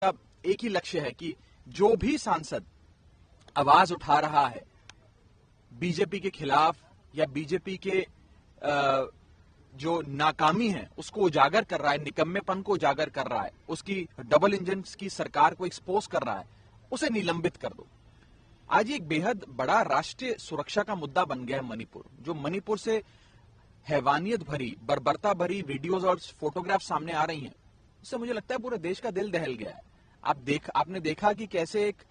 का एक ही लक्ष्य है कि जो भी सांसद आवाज उठा रहा है बीजेपी के खिलाफ या बीजेपी के जो नाकामी है उसको उजागर कर रहा है, निकम्मेपन को उजागर कर रहा है, उसकी डबल इंजन की सरकार को एक्सपोज कर रहा है, उसे निलंबित कर दो। आज एक बेहद बड़ा राष्ट्रीय सुरक्षा का मुद्दा बन गया है मणिपुर। जो मणिपुर से हैवानियत भरी, बर्बरता भरी वीडियोस और फोटोग्राफ सामने आ रही हैं, उससे मुझे लगता है पूरे देश का दिल दहल गया है। आपने देखा कि कैसे एक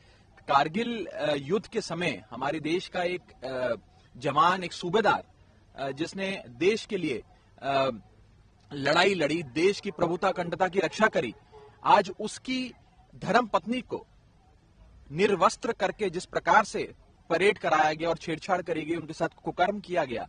कारगिल युद्ध के समय हमारे देश का एक जवान, एक सूबेदार जिसने देश के लिए लड़ाई लड़ी, देश की प्रभुता अखंडता की रक्षा करी, आज उसकी धर्म पत्नी को निर्वस्त्र करके जिस प्रकार से परेड कराया गया और छेड़छाड़ करी गई, उनके साथ कुकर्म किया गया,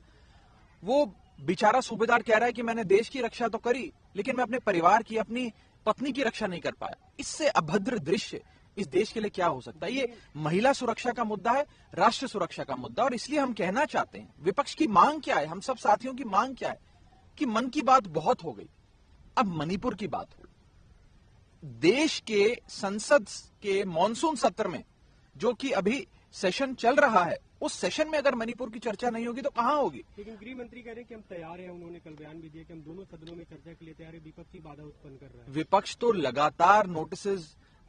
वो बेचारा सूबेदार कह रहा है कि मैंने देश की रक्षा तो करी, लेकिन मैं अपने परिवार की, अपनी पत्नी की रक्षा नहीं कर पाया। इससे अभद्र दृश्य इस देश के लिए क्या हो सकता है? ये महिला सुरक्षा का मुद्दा है, राष्ट्र सुरक्षा का मुद्दा। और इसलिए हम कहना चाहते हैं, विपक्ष की मांग क्या है, हम सब साथियों की मांग क्या है कि मन की बात बहुत हो गई, अब मणिपुर की बात हो। देश के संसद के मॉनसून सत्र में, जो कि अभी सेशन चल रहा है, उस सेशन में अगर मणिपुर की चर्चा नहीं होगी तो कहां होगी? लेकिन गृह मंत्री कह रहे हैं कि हम तैयार हैं, उन्होंने कल बयान भी दिया कि हम दोनों सदनों में चर्चा के लिए तैयार है, विपक्ष की बाधा उत्पन्न कर रहा है। विपक्ष तो लगातार नोटिस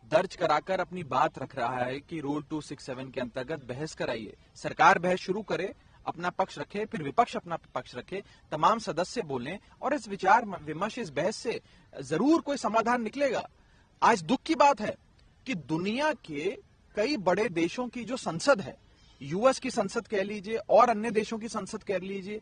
दर्ज कराकर अपनी बात रख रहा है कि रूल 267 के अंतर्गत बहस कराइए, सरकार बहस शुरू करे, अपना पक्ष रखे, फिर विपक्ष अपना पक्ष रखे, तमाम सदस्य बोलें और इस विचार विमर्श, इस बहस से जरूर कोई समाधान निकलेगा। आज दुख की बात है कि दुनिया के कई बड़े देशों की जो संसद है, यूएस की संसद कह लीजिए और अन्य देशों की संसद कह लीजिए,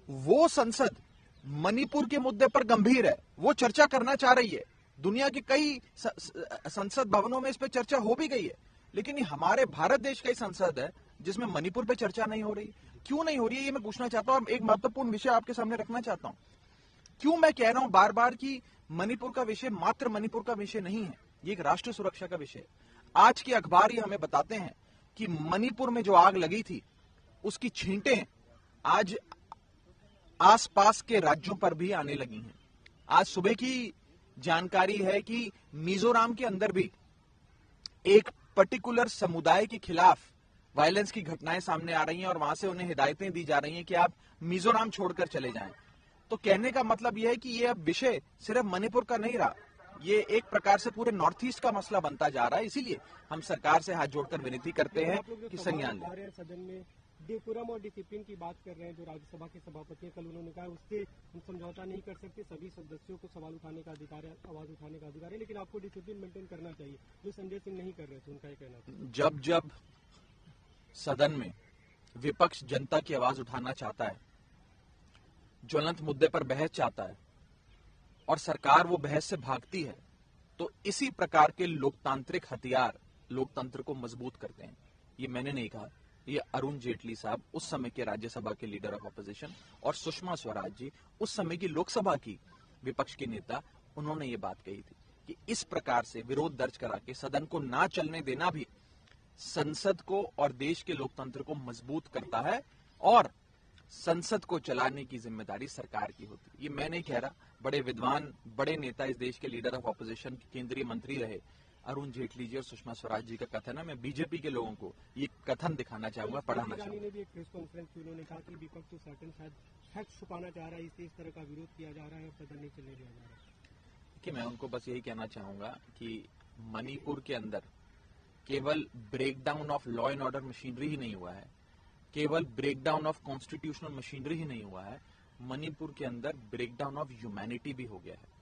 वो संसद मणिपुर के मुद्दे पर गंभीर है, वो चर्चा करना चाह रही है। दुनिया के कई संसद भवनों में इस पर चर्चा हो भी गई है, लेकिन ये हमारे भारत देश का ही संसद है जिसमें मणिपुर पे चर्चा नहीं हो रही। क्यों नहीं हो रही है, ये मैं पूछना चाहता हूं। एक महत्वपूर्ण विषय आपके सामने रखना चाहता हूं। क्यों मैं कह रहा हूं बार बार कि मणिपुर का विषय मात्र मणिपुर का विषय नहीं है, ये एक राष्ट्र सुरक्षा का विषय है। आज के अखबार ही हमें बताते हैं कि मणिपुर में जो आग लगी थी, उसकी छींटें आज आसपास के राज्यों पर भी आने लगी हैं। आज सुबह की जानकारी है कि मिजोरम के अंदर भी एक पर्टिकुलर समुदाय के खिलाफ वायलेंस की घटनाएं सामने आ रही हैं और वहां से उन्हें हिदायतें दी जा रही हैं कि आप मिजोरम छोड़कर चले जाएं। तो कहने का मतलब यह है कि यह अब विषय सिर्फ मणिपुर का नहीं रहा, ये एक प्रकार से पूरे नॉर्थ ईस्ट का मसला बनता जा रहा है। इसीलिए हम सरकार से हाथ जोड़कर विनती करते हैं कि संज्ञान लें। सदन में डेकोरम और डिसिप्लिन की बात कर रहे हैं, जो राज्यसभा के सभापति, कल उन्होंने कहा उससे हम समझौता नहीं कर सकते, सभी सदस्यों को सवाल उठाने का अधिकार है, आवाज उठाने का अधिकार है, लेकिन आपको डिसिप्लिन मेंटेन करना चाहिए, जो संजय सिंह नहीं कर रहे थे, उनका ये कहना था। जब जब सदन में विपक्ष जनता की आवाज उठाना चाहता है, ज्वलंत मुद्दे पर बहस चाहता है और सरकार वो बहस से भागती है, तो इसी प्रकार के लोकतांत्रिक हथियार लोकतंत्र को मजबूत करते हैं। ये मैंने नहीं कहा, ये अरुण जेटली साहब, उस समय के राज्यसभा के लीडर ऑफ अपोजिशन, और सुषमा स्वराज जी, उस समय की लोकसभा की विपक्ष के नेता, उन्होंने ये बात कही थी कि इस प्रकार से विरोध दर्ज करा के सदन को ना चलने देना भी संसद को और देश के लोकतंत्र को मजबूत करता है और संसद को चलाने की जिम्मेदारी सरकार की होती है। ये मैं नहीं कह रहा, बड़े विद्वान, बड़े नेता, इस देश के लीडर ऑफ ऑपोजिशन, केंद्रीय मंत्री रहे अरुण जेटली जी और सुषमा स्वराज जी का कथन है। मैं बीजेपी के लोगों को ये कथन दिखाना चाहूंगा, पढ़ाना चाहूंगा। ने भी एक प्रेस कॉन्फ्रेंस की, उन्होंने कहा कि विपक्ष तो सर्टेन शायद फैक्ट छुपाना चाह रहा है, इसलिए इस तरह का विरोध किया जा रहा है और सदन नहीं चलने दिया जा रहा है। कि मैं उनको बस यही कहना चाहूंगा कि मणिपुर के अंदर केवल breakdown of law and order machinery ही नहीं हुआ है, केवल ब्रेकडाउन ऑफ कॉन्स्टिट्यूशनल मशीनरी ही नहीं हुआ है, मणिपुर के अंदर ब्रेकडाउन ऑफ ह्यूमैनिटी भी हो गया है।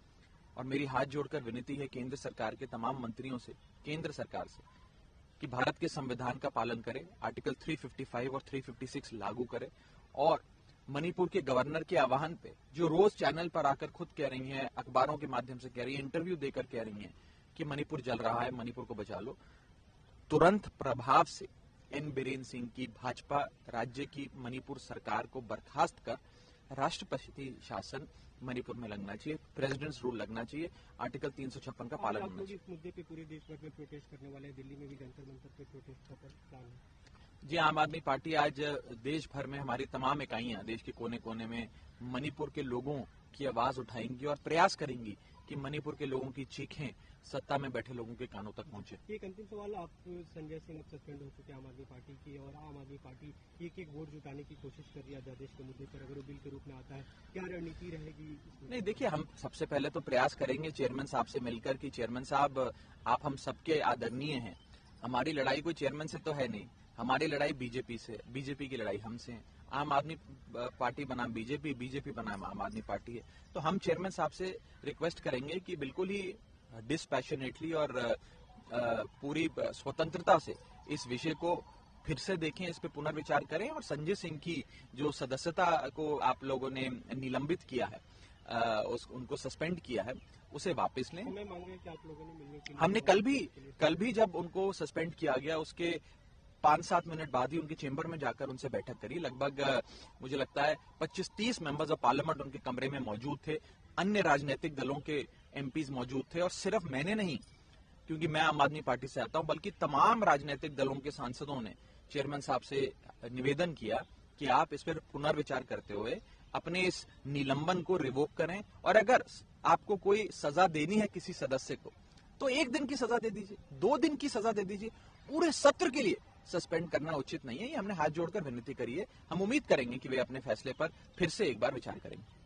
और मेरी हाथ जोड़कर विनती है केंद्र सरकार के तमाम मंत्रियों से, केंद्र सरकार से, कि भारत के संविधान का पालन करे, आर्टिकल 355 और 356 लागू करे और मणिपुर के गवर्नर के आह्वान पे, जो रोज चैनल पर आकर खुद कह रही हैं, अखबारों के माध्यम से कह रही हैं, इंटरव्यू देकर कह रही हैं कि मणिपुर जल रहा है, मणिपुर को बचा लो, तुरंत प्रभाव से एन बीरेन सिंह की भाजपा राज्य की मणिपुर सरकार को बर्खास्त कर राष्ट्रपति शासन मणिपुर में लगना चाहिए, प्रेसिडेंट्स रूल लगना चाहिए, आर्टिकल 356 का पालन होना चाहिए। इस मुद्दे पे पूरे देश भर में प्रोटेस्ट करने वाले हैं, दिल्ली में भी जंतर मंतर पे प्रोटेस्ट का प्लान है। जी, आम आदमी पार्टी आज देश भर में, हमारी तमाम इकाइयां देश के कोने कोने में मणिपुर के लोगों की आवाज उठाएंगी और प्रयास करेंगी कि मणिपुर के लोगों की चीखें सत्ता में बैठे लोगों के कानों तक पहुंचे। एक अंतिम सवाल, आप संजय सिंह सस्पेंड हो चुके हैं आम आदमी पार्टी की, और आम आदमी पार्टी एक वोट जुटाने की कोशिश कर रही है अध्यादेश के मुद्दे पर, अगर वो बिल के रूप में आता है, क्या रणनीति रहेगी? नहीं, देखिए, हम सबसे पहले तो प्रयास करेंगे चेयरमैन साहब से मिलकर कि चेयरमैन साहब, आप हम सबके आदरणीय हैं, हमारी लड़ाई कोई चेयरमैन से तो है नहीं, हमारी लड़ाई बीजेपी से, बीजेपी की लड़ाई हमसे है। आम आदमी पार्टी बनाम बीजेपी, बीजेपी बनाम आम आदमी पार्टी है। तो हम चेयरमैन साहब से रिक्वेस्ट करेंगे कि बिल्कुल ही डिस्पैशनेटली और पूरी स्वतंत्रता से इस विषय को फिर से देखें, इस पे पुनर्विचार करें, और संजय सिंह की जो सदस्यता को आप लोगों ने निलंबित किया है, उनको सस्पेंड किया है, उसे वापस लें। मैं मांग रहा हूं कि आप लोगों ने मिलने के लिए, हमने कल भी जब उनको सस्पेंड किया गया उसके 5-7 मिनट बाद ही उनके चेंबर में जाकर उनसे बैठक करी। लगभग मुझे लगता है 25-30 मेंबर्स ऑफ पार्लियामेंट उनके कमरे में मौजूद थे, अन्य राजनीतिक दलों के एमपीज मौजूद थे, और सिर्फ मैंने नहीं, क्योंकि मैं आम आदमी पार्टी से आता हूं, बल्कि तमाम राजनीतिक दलों के सांसदों ने चेयरमैन साहब से निवेदन किया कि आप इस पर पुनर्विचार करते हुए अपने इस निलंबन को रिवोक करें, और अगर आपको कोई सजा देनी है किसी सदस्य को तो 1 दिन की सजा दे दीजिए, 2 दिन की सजा दे दीजिए, पूरे सत्र के लिए सस्पेंड करना उचित नहीं है। ये हमने हाथ जोड़कर विनती करी है। हम उम्मीद करेंगे कि वे अपने फैसले पर फिर से एक बार विचार करेंगे।